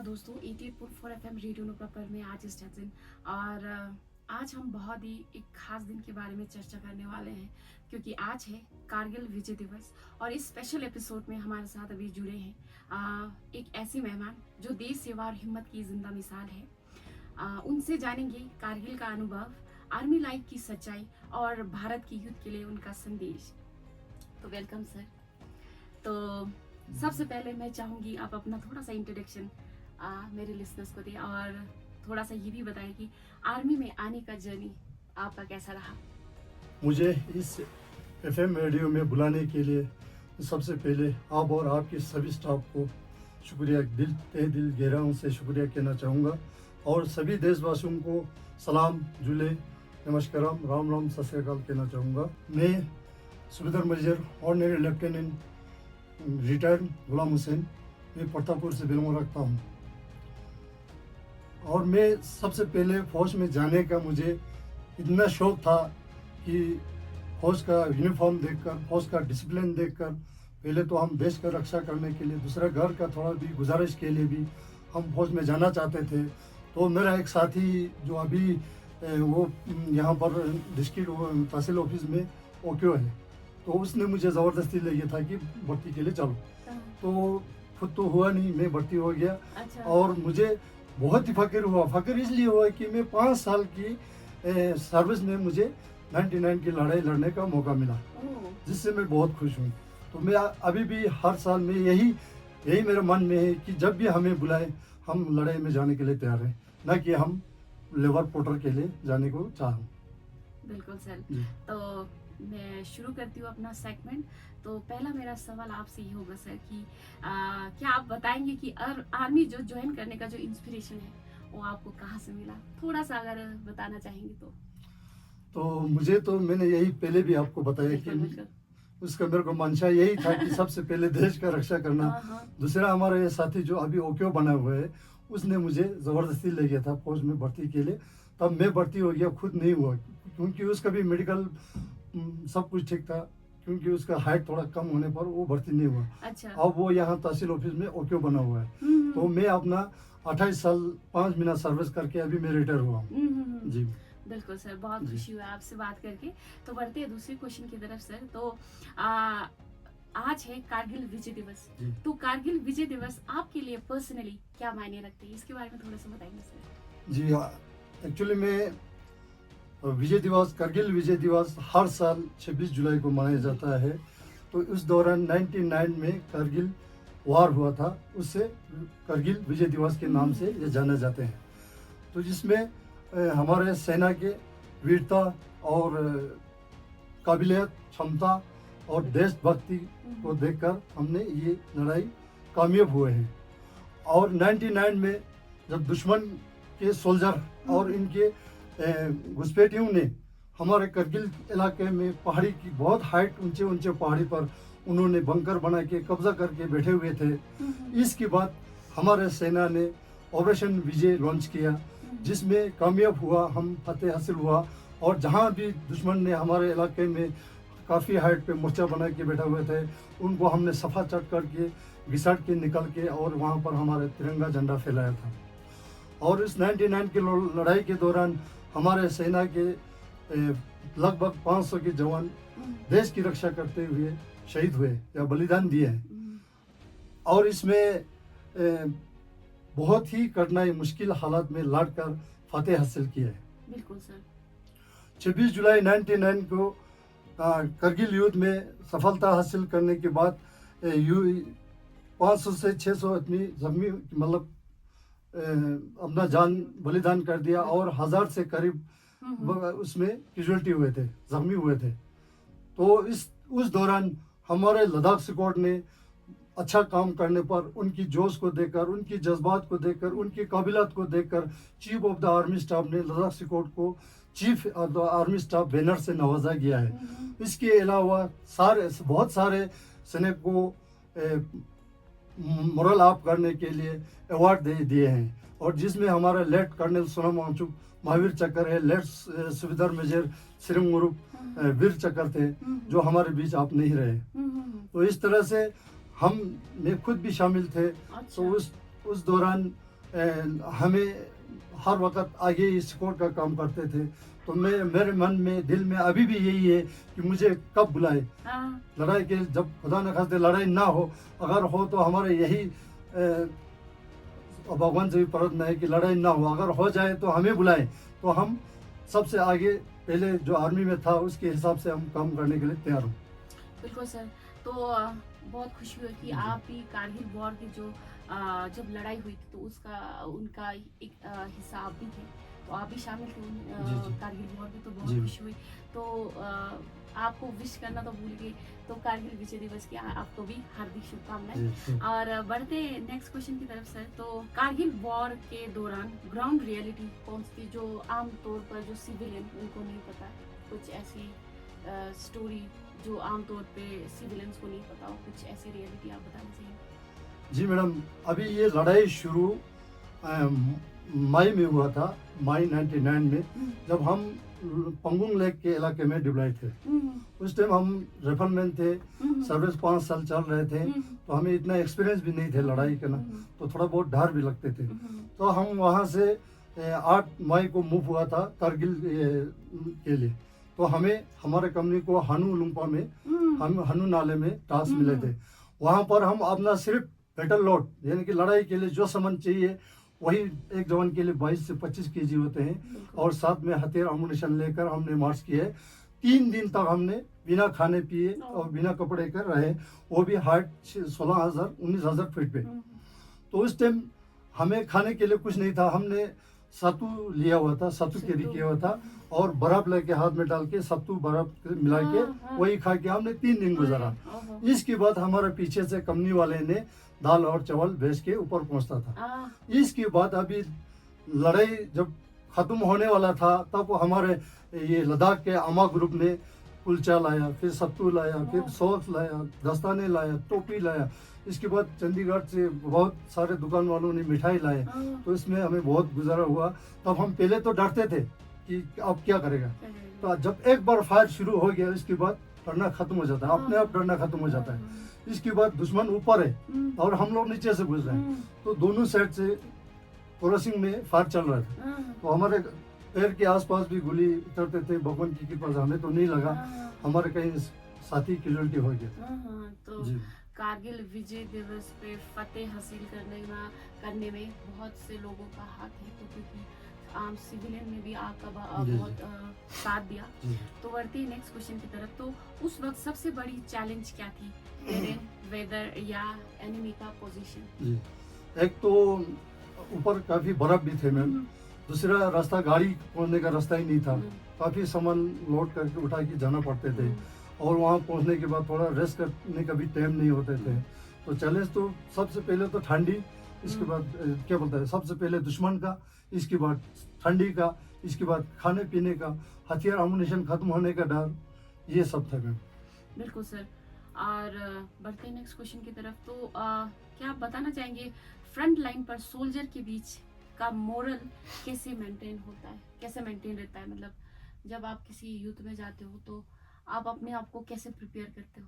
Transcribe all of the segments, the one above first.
दोस्तों 88.4 FM radio नुक्कड़ पर में आज स्टेशन और आज हम बहुत ही एक खास दिन के बारे में चर्चा करने वाले हैं क्योंकि आज है कारगिल विजय दिवस। और इस स्पेशल एपिसोड में हमारे साथ अभी जुड़े हैं एक ऐसी मेहमान जो देश सेवा और हिम्मत की जिंदा मिसाल है। उनसे जानेंगे कारगिल का अनुभव, आर्मी लाइफ की सच्चाई और भारत की युद्ध के लिए उनका संदेश। तो वेलकम सर। तो सबसे पहले मैं चाहूँगी आप अपना थोड़ा सा इंट्रोडक्शन मेरे लिसनर्स को दें और थोड़ा सा ये भी बताएं कि आर्मी में आने का जर्नी आपका कैसा रहा। मुझे इस एफएम रेडियो में बुलाने के लिए सबसे पहले आप और आपके सभी स्टाफ को शुक्रिया, दिल गहराइयों से शुक्रिया कहना चाहूँगा और सभी देशवासियों को सलाम, जुले, नमस्कारम, राम राम, सत श्री अकाल कहना चाहूँगा। मैं सूबेदार major ordinary lieutenant retired Ghulam Hussain, मैं प्रतापपुर से बिलोंग रखता हूँ। और मैं सबसे पहले फौज में जाने का मुझे इतना शौक था कि फौज का यूनिफॉर्म देखकर, फौज का डिसिप्लिन देखकर पहले तो हम देश का रक्षा करने के लिए, दूसरा घर का थोड़ा भी गुजारिश के लिए भी हम फौज में जाना चाहते थे। तो मेरा एक साथी जो अभी वो यहाँ पर डिस्ट्रिक्ट तहसील ऑफिस में ओक्यो है, तो उसने मुझे ज़बरदस्ती ले गया था कि भर्ती के लिए चलो। तो खुद तो हुआ नहीं, मैं भर्ती हो गया। अच्छा। और मुझे बहुत ही फ़ख्र हुआ। फ़ख्र इसलिए हुआ कि मैं 5 साल की सर्विस में मुझे 99 की लड़ाई लड़ने का मौका मिला, जिससे मैं बहुत खुश हूँ। तो मैं अभी भी हर साल में यही मेरे मन में है कि जब भी हमें बुलाए हम लड़ाई में जाने के लिए तैयार हैं, न कि हम लेबर पोर्टर के लिए जाने को चाहूँ। बिल्कुल सर। तो मैं शुरू करती हूँ अपना सेगमेंट। तो पहला मेरा सवाल आपसे ये होगा सर कि क्या आप बताएंगे कि आर्मी जो ज्वाइन करने का जो इंस्पिरेशन है वो आपको कहाँ से मिला, थोड़ा सा अगर बताना चाहेंगे तो मुझे तो मैंने यही पहले भी आपको बताया कि उसका मेरे को मंशा यही था कि सबसे पहले देश का रक्षा करना। दूसरा हमारा ये साथी जो अभी ओक्यो बना हुआ है, उसने मुझे ज़बरदस्ती ले गया था फौज में भर्ती के लिए। तब मैं भर्ती हो गया, खुद नहीं हुआ क्योंकि उसका भी मेडिकल सब कुछ ठीक था, क्योंकि उसका हाइट थोड़ा कम होने पर वो भर्ती नहीं हुआ। अच्छा। अब वो यहाँ तहसील ऑफिस में ओक्यो बना हुआ है। तो मैं अपना 28 साल 5 महीना सर्विस करके अभी मैं रिटायर हुआ हूँ। जी बिल्कुल सर, बहुत खुशी हुआ आपसे बात करके। तो बढ़ते हैं दूसरे क्वेश्चन की तरफ सर। तो आज है कारगिल विजय दिवस। तो कारगिल विजय दिवस आपके लिए पर्सनली क्या मायने रखते हैं, इसके बारे में थोड़ा सा बताएंगे सर। जी हाँ, एक्चुअली मैं विजय दिवस, कारगिल विजय दिवस हर साल 26 जुलाई को मनाया जाता है। तो उस दौरान 99 में कारगिल वार हुआ था, उससे कारगिल विजय दिवस के नाम से ये जाने जाते हैं। तो जिसमें हमारे सेना के वीरता और काबिलियत, क्षमता और देशभक्ति को देखकर हमने ये लड़ाई कामयाब हुए हैं। और 99 में जब दुश्मन के सोल्जर और इनके घुसपैठियों ने हमारे कारगिल इलाके में पहाड़ी की बहुत हाइट, ऊंचे पहाड़ी पर उन्होंने बंकर बना के कब्जा करके बैठे हुए थे। इसके बाद हमारे सेना ने ऑपरेशन विजय लॉन्च किया, जिसमें कामयाब हुआ, हम फतेह हासिल हुआ। और जहां भी दुश्मन ने हमारे इलाके में काफ़ी हाइट पे मोर्चा बना के बैठे हुए थे, उनको हमने सफ़ा चट करके घिसट के निकल के और वहां पर हमारे तिरंगा झंडा फैलाया था। और इस 99 की लड़ाई के दौरान हमारे सेना के लगभग 500 के जवान देश की रक्षा करते हुए शहीद हुए या बलिदान दिए हैं। और इसमें बहुत ही कठिनाई, मुश्किल हालात में लड़कर फतेह हासिल किया है। बिल्कुल सर। 26 जुलाई 99 को कारगिल युद्ध में सफलता हासिल करने के बाद 500 से 600 आदमी जख्मी, मतलब अपना जान बलिदान कर दिया और 1000 से करीब उसमें कैजुअल्टी हुए थे, जख्मी हुए थे। तो उस दौरान हमारे लद्दाख स्क्वाड ने अच्छा काम करने पर उनकी जोश को देखकर, उनकी जज्बात को देखकर, उनकी काबिलियत को देखकर chief of the army staff ने लद्दाख स्क्वाड को chief of the army staff banner से नवाजा गया है। इसके अलावा बहुत सारे सैनिक को मोरल अप करने के लिए अवार्ड दे दिए हैं। और जिसमें हमारा लेफ्ट कर्नल सोनम वांगचुक महावीर चक्र है, लेफ्ट सूबेदार मेजर सिरंग मुरुप वीर चक्र थे, जो हमारे बीच आप नहीं रहे। तो इस तरह से मैं खुद भी शामिल थे। तो उस दौरान हमें हर वक्त आगे स्कोर का काम करते थे। तो मेरे मन में दिल में अभी भी यही है कि मुझे कब बुलाए हाँ, लड़ाई के, जब खुदा न खास्ते लड़ाई ना हो, अगर हो तो हमारे यही भगवान से भी प्रार्थना है कि लड़ाई ना हो, अगर हो जाए तो हमें बुलाएं, तो हम सबसे आगे पहले जो आर्मी में था उसके हिसाब से हम काम करने के लिए तैयार हूँ। बिल्कुल सर। तो बहुत खुशी हुई कि जी। आप भी कारगिल वॉर की जो जब लड़ाई हुई थी तो उसका उनका एक हिस्सा आप भी थे, तो आप भी शामिल थे जी, जी। कारगिल वॉर में, तो बहुत जी। खुशी हुई। तो आपको विश करना तो भूल गए, तो कारगिल विजय दिवस की आपको भी हार्दिक शुभकामनाएं। जी। और बढ़ते नेक्स्ट क्वेश्चन की तरफ सर। तो कारगिल वॉर के दौरान ग्राउंड रियलिटी कौन सी थी जो आमतौर पर जो सिविलियन उनको नहीं पता, कुछ ऐसी स्टोरी जो आमतौर पे सिविलियंस को नहीं पता हो, कुछ ऐसी रियलिटी आप बताना चाहिए। जी मैडम, अभी ये लड़ाई शुरू मई में हुआ था, मई 99 में, जब हम पंगुंग लेक के इलाके में डिप्लॉय थे। उस टाइम हम रेफरमैन थे, सर्विस 5 साल चल रहे थे, तो हमें इतना एक्सपीरियंस भी नहीं थे लड़ाई करना, तो थोड़ा बहुत डर भी लगते थे। तो हम वहाँ से 8 मई को मूव हुआ था कारगिल के लिए। तो हमें हमारे कंपनी को हनु लुम्पा में, हम हनु नाले में टास्क मिले थे। वहाँ पर हम अपना सिर्फ बैटल लोड यानी कि लड़ाई के लिए जो सामान चाहिए वही एक जवान के लिए 22 से 25 केजी होते हैं, और साथ में हथियार अम्युनिशन लेकर हमने मार्च किए। 3 दिन तक हमने बिना खाने पिए और बिना कपड़े कर रहे, वो भी हाइट 16,000-19,000 फीट पे। तो उस टाइम हमें खाने के लिए कुछ नहीं था, हमने सत्तू लिया हुआ था, सत्तू कैरी किया हुआ था, और बर्फ लेके हाथ में डाल के सत्तू बर्फ मिला के वही खा के हमने 3 दिन गुजारा। इसके बाद हमारे पीछे से कंपनी वाले ने दाल और चावल भेज के ऊपर पहुंचता था। इसके बाद अभी लड़ाई जब खत्म होने वाला था, तब हमारे ये लद्दाख के अमा ग्रुप ने कुलचा लाया, फिर सत्तू लाया, फिर सॉक्स लाया, दस्ताने लाया, टोपी लाया। इसके बाद चंडीगढ़ से बहुत सारे दुकान वालों ने मिठाई लाए, तो इसमें हमें बहुत गुजारा हुआ। तब हम पहले तो डरते थे कि अब क्या करेगा, तो जब एक बार फायर शुरू हो गया इसके बाद डरना खत्म हो जाता है, अपने आप डरना खत्म हो जाता है। इसके बाद दुश्मन ऊपर है और हम लोग नीचे से घुस रहे हैं, तो दोनों साइड से क्रॉसिंग में फायर चल रहा था। तो हमारे पैर के आसपास भी गोली उतरते थे, भगवान की कृपा से हमें तो नहीं लगा, हमारे कहीं साथी कैजुअल्टी हो गया। तो जी। कारगिल विजय दिवस पे फतेह हासिल करने में बहुत से लोगों का हाथ है, तो क्योंकि आम सिविलियन ने भी आपका बहुत साथ दिया। तो बढ़ते हैं नेक्स्ट क्वेश्चन की तरफ। तो उस वक्त सबसे बड़ी चैलेंज क्या थी, टेरेन, वेदर या एनिमी का पोजीशन? जी, एक तो ऊपर काफी बर्फ भी थे मैम, दूसरा रास्ता गाड़ी पहुंचने का रास्ता ही नहीं था, काफी सामान लोड करके उठा के जाना पड़ते थे, और वहाँ पहुंचने के बाद थोड़ा रेस्ट करने का भी टाइम नहीं होते थे। तो चैलेंज तो सबसे पहले तो ठंडी, इसके बाद क्या बोलता है, सबसे पहले दुश्मन का, इसके बाद ठंडी का, इसके बाद खाने पीने का, हथियार अम्युनिशन खत्म होने का डर, ये सब था मैम। बिल्कुल सर। और बढ़ते हैं नेक्स्ट क्वेश्चन की तरफ। तो क्या आप बताना चाहेंगे फ्रंट लाइन पर सोल्जर के बीच का मोरल कैसे मेंटेन होता है, कैसे मेंटेन रहता है? मतलब जब आप किसी युद्ध में जाते हो तो आप अपने आप को कैसे प्रिपेयर करते हो?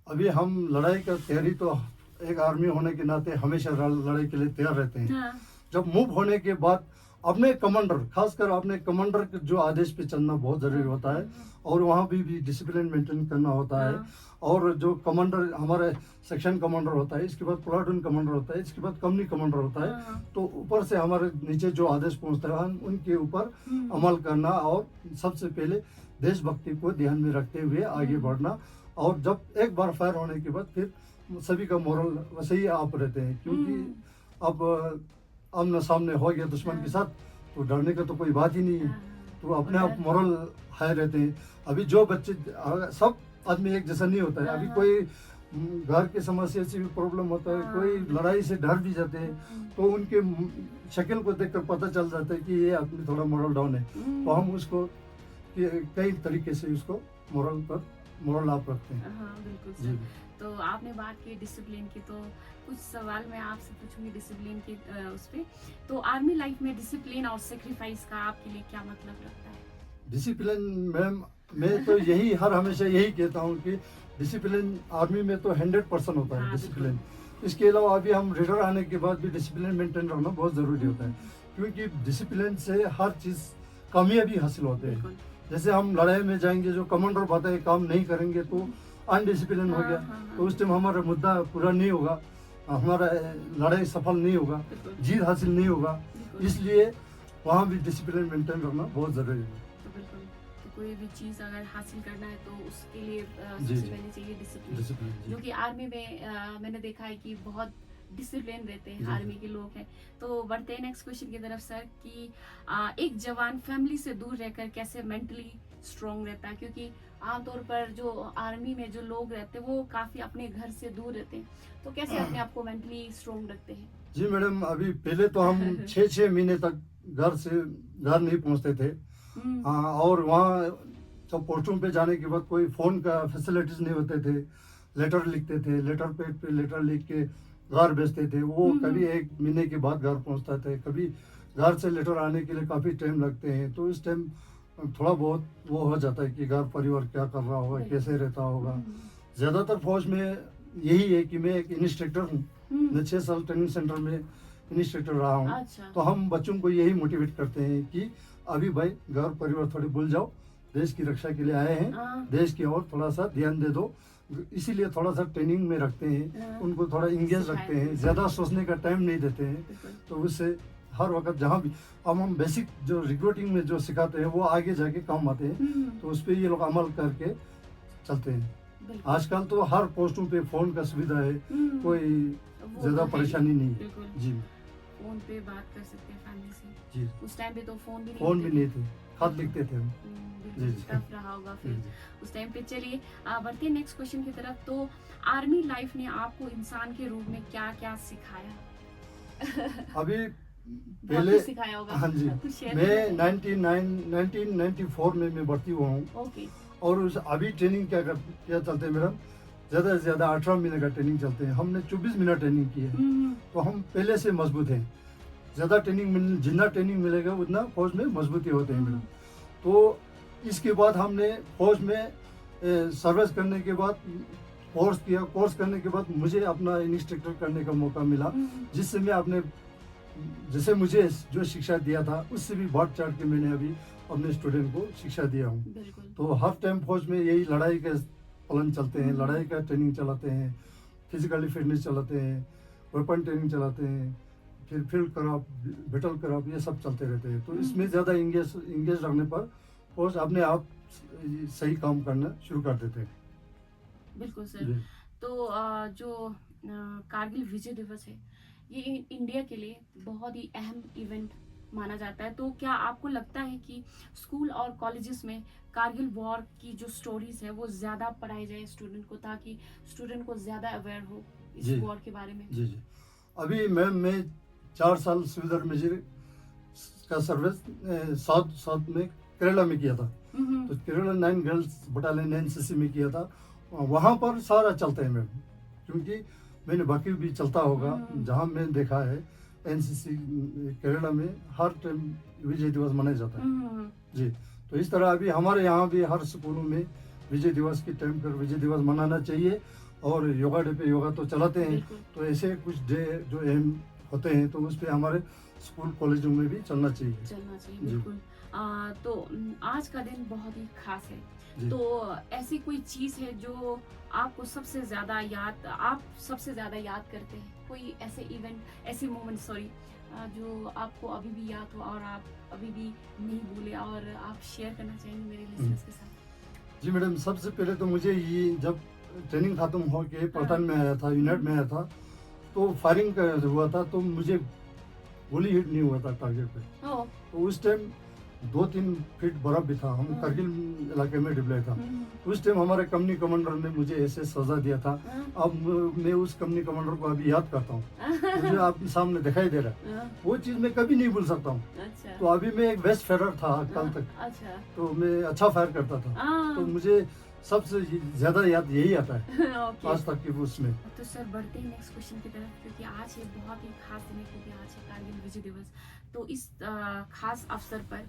अभी हम लड़ाई का तैयारी तो एक आर्मी होने के नाते हमेशा लड़ाई के लिए तैयार रहते हैं। जब मूव होने के बाद अपने कमांडर, खासकर अपने कमांडर के जो आदेश पे चलना बहुत जरूरी होता है, और वहाँ भी डिसिप्लिन मेंटेन करना होता है। और जो कमांडर हमारे सेक्शन कमांडर होता है, इसके बाद प्लाटून कमांडर होता है, इसके बाद कंपनी कमांडर होता है, तो ऊपर से हमारे नीचे जो आदेश पहुँचता है हम उनके ऊपर अमल करना, और सबसे पहले देशभक्ति को ध्यान में रखते हुए आगे बढ़ना। और जब एक बार फायर होने के बाद फिर सभी का मोरल वैसे ही आप रहते हैं, क्योंकि अब आमने सामने हो गया दुश्मन के साथ, तो डरने का तो कोई बात ही नहीं है, तो अपने आप मोरल हाई रहते हैं। अभी जो बच्चे, सब आदमी एक जैसा नहीं होता है, अभी कोई घर की समस्या से भी प्रॉब्लम होता है, कोई लड़ाई से डर भी जाते हैं, तो उनके शक्ल को देखकर पता चल जाता है कि ये आदमी थोड़ा मोरल डाउन है, तो हम उसको कई तरीके से उसको मोरल आप रखते हैं। हाँ बिल्कुल सर। तो आपने बात की डिसिप्लिन की, तो कुछ सवाल मैं आपसे पूछूंगी डिसिप्लिन के उस पे। तो आर्मी लाइफ में डिसिप्लिन और सेक्रीफाइस का आपके लिए क्या मतलब रखता है? डिसिप्लिन मैम, मैं तो यही हर हमेशा यही कहता हूँ कि डिसिप्लिन आर्मी में तो 100% होता है हाँ, डिसिप्लिन। इसके अलावा अभी हम रिटायर आने के बाद भी डिसिप्लिन मेंटेन रखना बहुत ज़रूरी होता है, क्योंकि डिसिप्लिन से हर चीज़ कामयाबी हासिल होते हैं। बिल्कुल। जैसे हम लड़ाई में जाएंगे, जो कमांडर बताए काम नहीं करेंगे तो अनडिसिप्लिन हो हाँ, गया, हाँ, हाँ, तो उस टाइम हमारा मुद्दा पूरा नहीं होगा, हमारा लड़ाई सफल नहीं होगा, बिल्कुल, जीत हासिल नहीं होगा। बिल्कुल। इसलिए वहाँ भी डिसिप्लिन मेंटेन रखना बहुत ज़रूरी है। तो बिल्कुल, तो कोई भी चीज़ अगर हासिल करना है तो उसके लिए जी, सबसे जी। पहले चाहिए डिसिप्लिन। डिसिप्लिन जी। जो कि आर्मी में मैंने देखा है कि बहुत डिसिप्लिन रहते हैं जी, आर्मी जी। के लोग हैं। तो बढ़ते हैं नेक्स्ट क्वेश्चन की तरफ सर कि एक जवान फैमिली से दूर रहकर कैसे मेंटली स्ट्रांग रहता है, क्योंकि आमतौर पर जो आर्मी में जो लोग रहते हैं वो काफ़ी अपने घर से दूर रहते हैं, तो कैसे अपने आप को मेंटली स्ट्रांग रखते हैं? जी मैडम, अभी पहले तो हम 6-6 महीने तक घर नहीं पहुंचते थे। हम्म, हाँ, और वहाँ जब पोस्टों पे जाने के बाद कोई फ़ोन का फैसिलिटीज़ नहीं होते थे। लेटर लिखते थे, लेटर पैड पे लेटर लिख के घर भेजते थे। वो कभी 1 महीने के बाद घर पहुंचता थे, कभी घर से लेटर आने के लिए काफ़ी टाइम लगते हैं। तो इस टाइम थोड़ा बहुत वो हो जाता है कि घर परिवार क्या कर रहा होगा, कैसे रहता होगा। ज़्यादातर फौज में यही है कि मैं एक इंस्ट्रक्टर हूँ। मैं 6 साल ट्रेनिंग सेंटर में इंस्ट्रक्टर रहा हूँ। अच्छा। तो हम बच्चों को यही मोटिवेट करते हैं कि अभी भाई घर परिवार थोड़ी भूल जाओ, देश की रक्षा के लिए आए हैं, हाँ, देश की ओर थोड़ा सा ध्यान दे दो। इसीलिए थोड़ा सा ट्रेनिंग में रखते हैं, हाँ, उनको थोड़ा इंगेज सिखाया रखते हैं, जाए। ज़्यादा सोचने का टाइम नहीं देते हैं। बिल्कुल, तो उससे हर वक्त जहाँ भी अब हम बेसिक जो रिक्रूटिंग में जो सिखाते हैं वो आगे जाके काम आते हैं। तो उस पर ये लोग अमल करके चलते हैं। बिल्कुल। आजकल तो हर पोस्टों पे फ़ोन का सुविधा है, कोई वो ज़्यादा तो है ही। परेशानी नहीं है। बिल्कुल, जी, फोन पे बात कर सकते हैं फैमिली से। जी। उस टाइम पे तो फोन भी नहीं फ़ोन भी होते नहीं थे, खत लिखते थे हम। बिल्कुल जी, जी। टफ रहा होगा जी, फिर जी। उस टाइम पे। चलिए बढ़ते हैं नेक्स्ट क्वेश्चन की तरफ। तो आर्मी लाइफ ने आपको इंसान के रूप में क्या क्या सिखाया? अभी बहुत पहले, कुछ सिखाया होगा। हाँ जी, कुछ शेयर मैं करना चाहिए। 1994 में मैं भर्ती हुआ हूँ। ओके। और उस अभी ट्रेनिंग क्या चलते हैं मैडम, ज़्यादा से ज़्यादा 18 महीने का ट्रेनिंग चलते हैं। हमने 24 महीना ट्रेनिंग की है, तो हम पहले से मजबूत हैं। ज़्यादा जितना ट्रेनिंग मिलेगा उतना फौज में मजबूती होते हैं मैडम। तो इसके बाद हमने फौज में सर्विस करने के बाद कोर्स करने के बाद मुझे अपना इंस्ट्रक्टर करने का मौका मिला, जिससे मैं अपने जैसे मुझे जो शिक्षा दिया था उससे भी बढ़ चढ़ के मैंने अभी अपने स्टूडेंट को शिक्षा दिया हूँ। बिल्कुल। तो हर टाइम फौज में यही लड़ाई के प्लान चलते हैं, लड़ाई का ट्रेनिंग चलाते हैं, फिजिकली फिटनेस चलाते हैं, वेपन ट्रेनिंग चलाते हैं, फिर फील्ड क्रॉप, बैटल क्रॉप, ये सब चलते रहते हैं। तो इसमें ज़्यादा इंगेज रखने पर फौज अपने आप सही काम करना शुरू कर देते हैं। बिल्कुल सर। जी। तो जो कारगिल विजय दिवस है ये इंडिया के लिए बहुत ही अहम इवेंट माना जाता है। तो क्या आपको लगता है कि स्कूल और कॉलेजेस में कारगिल वॉर की जो स्टोरीज है वो ज़्यादा पढ़ाई जाए स्टूडेंट को, ताकि स्टूडेंट को ज़्यादा अवेयर हो इस जी। वॉर के बारे में? जी, जी। अभी मैम मैं 4 साल सिविल मेजर का सर्विस साउथ साउथ में केरला में किया था। तो केरला 9 गर्ल्स बटालियन एनसीसी में किया था। वहाँ पर सारा चलता है मैम, क्योंकि मैंने बाकी भी चलता होगा, जहाँ मैंने देखा है एनसीसी केरला में हर टाइम विजय दिवस मनाया जाता है। जी। तो इस तरह अभी हमारे यहाँ भी हर स्कूलों में विजय दिवस के टाइम पर विजय दिवस मनाना चाहिए। और योगा डे पे योगा तो चलाते हैं। बिल्कुल। तो ऐसे कुछ डे जो एम होते हैं तो उस पे हमारे स्कूल कॉलेजों में भी चलना चाहिए। चलना चाहिए, जी। बिल्कुल। तो आज का दिन बहुत ही खास है। जी। तो ऐसी कोई चीज़ है जो आपको सबसे ज़्यादा याद करते हैं? कोई ऐसे इवेंट, ऐसी मोमेंट सॉरी, जो आपको अभी भी याद हो और आप अभी भी नहीं भूले और आप शेयर करना चाहेंगे मेरे लिसनर्स के साथ? जी मैडम, सबसे पहले तो मुझे ये जब ट्रेनिंग खत्म हो के पठान में आया था, यूनिट में आया था, तो फायरिंग हुआ था, तो मुझे गोली हिट नहीं हुआ था टारगेट पे। ओह। तो उस टाइम 2-3 फीट बर्फ भी था, हम करगिल इलाके में डिप्लॉय था। उस टाइम हमारे कंपनी कमांडर ने मुझे ऐसे सजा दिया था। अब मैं उस कंपनी कमांडर को अभी याद करता हूँ, मुझे आपके सामने दिखाई दे रहा है। वो चीज़ मैं कभी नहीं भूल सकता हूँ। अच्छा। तो अभी मैं एक बेस्ट फायरर था कल तक, अच्छा। तो मैं अच्छा फायर करता था। तो मुझे सबसे ज़्यादा याद यही आता है ओके। आज तक की उसमें। तो सर बढ़ते हैं नेक्स्ट क्वेश्चन की तरफ, क्योंकि आज ये बहुत ही खास दिन है, क्योंकि आज है कारगिल विजय दिवस। तो इस खास अवसर पर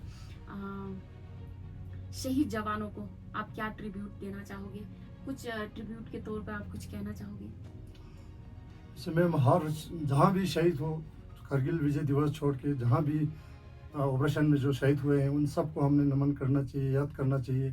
शहीद जवानों को आप क्या ट्रिब्यूट देना चाहोगे? कुछ ट्रिब्यूट के तौर पर आप कुछ कहना चाहोगे? जैसे मैम हर जहाँ भी शहीद हो, करगिल विजय दिवस छोड़ के जहाँ भी ऑपरेशन में जो शहीद हुए हैं उन सबको हमने नमन करना चाहिए, याद करना चाहिए,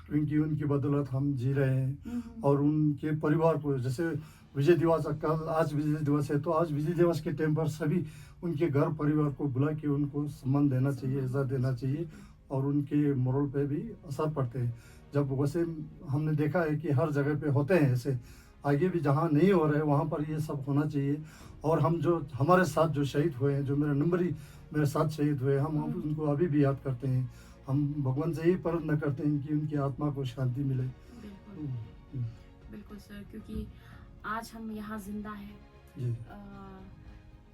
क्योंकि उनकी बदौलत हम जी रहे हैं। और उनके परिवार को, जैसे विजय दिवस कल, आज विजय दिवस है, तो आज विजय दिवस के टाइम पर सभी उनके घर परिवार को बुला के उनको सम्मान देना चाहिए, इज्जत देना चाहिए, और उनके मोरल पे भी असर पड़ते हैं। जब वैसे हमने देखा है कि हर जगह पे होते हैं ऐसे, आगे भी जहाँ नहीं हो रहे वहाँ पर ये सब होना चाहिए। और हम जो हमारे साथ जो शहीद हुए हैं, जो मेरे नंबर ही मेरे साथ शहीद हुए, हम उनको अभी भी याद करते हैं। हम भगवान से ही प्रार्थना करते हैं कि उनकी आत्मा को शांति मिले। बिल्कुल बिल्कुल सर, क्योंकि आज हम यहाँ जिंदा हैं, जी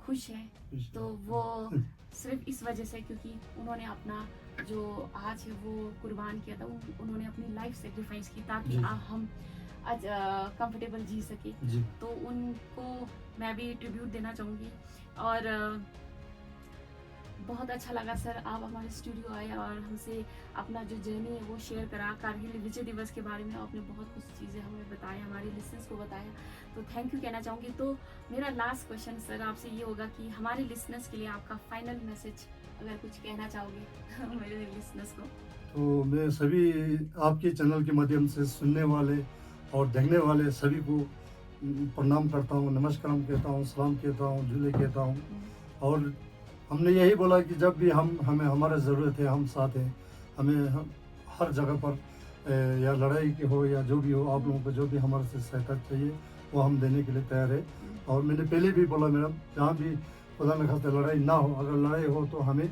खुश है, तो वो सिर्फ इस वजह से क्योंकि उन्होंने अपना जो आज है वो कुर्बान किया था, उन्होंने अपनी लाइफ सेक्रीफाइस की ताकि जी। हम आज कंफर्टेबल जी सके। जी तो उनको मैं भी ट्रिब्यूट देना चाहूँगी। और बहुत अच्छा लगा सर, आप हमारे स्टूडियो आए और हमसे अपना जो जर्नी है वो शेयर करा। कारगिल विजय दिवस के बारे में आपने बहुत कुछ चीज़ें हमें बताया, हमारे लिसनर्स को बताया, तो थैंक यू कहना चाहूँगी। तो मेरा लास्ट क्वेश्चन सर आपसे ये होगा कि हमारे लिसनर्स के लिए आपका फाइनल मैसेज अगर कुछ कहना चाहोगे मेरे लिसनर्स को। तो मैं सभी आपके चैनल के माध्यम से सुनने वाले और देखने वाले सभी को प्रणाम करता हूँ, नमस्कार कहता हूँ, सलाम कहता हूँ, जुले कहता हूँ। और हमने यही बोला कि जब भी हमें हमारा ज़रूरत है हम साथ हैं। हम हर जगह पर या लड़ाई की हो या जो भी हो, आप लोगों को जो भी हमारे से सहायता चाहिए वो हम देने के लिए तैयार है। और मैंने पहले भी बोला मैडम, जहाँ भी खुदा न खास्ता लड़ाई ना हो, अगर लड़ाई हो तो हमें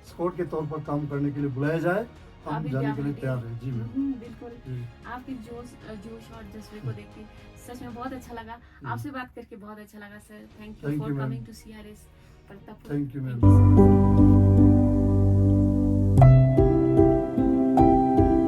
स्क्वाड के तौर पर काम करने के लिए बुलाया जाए, हम जाने के लिए तैयार है। जी मैम बिल्कुल, जी आपके जोश और जज्बे को देख के सच में बहुत अच्छा लगा। आपसे बात करके बहुत अच्छा लगा सर। Thank you Thank for you, ma'am. Coming to CRS Pratappur. Thank you Thank ma'am. you so much.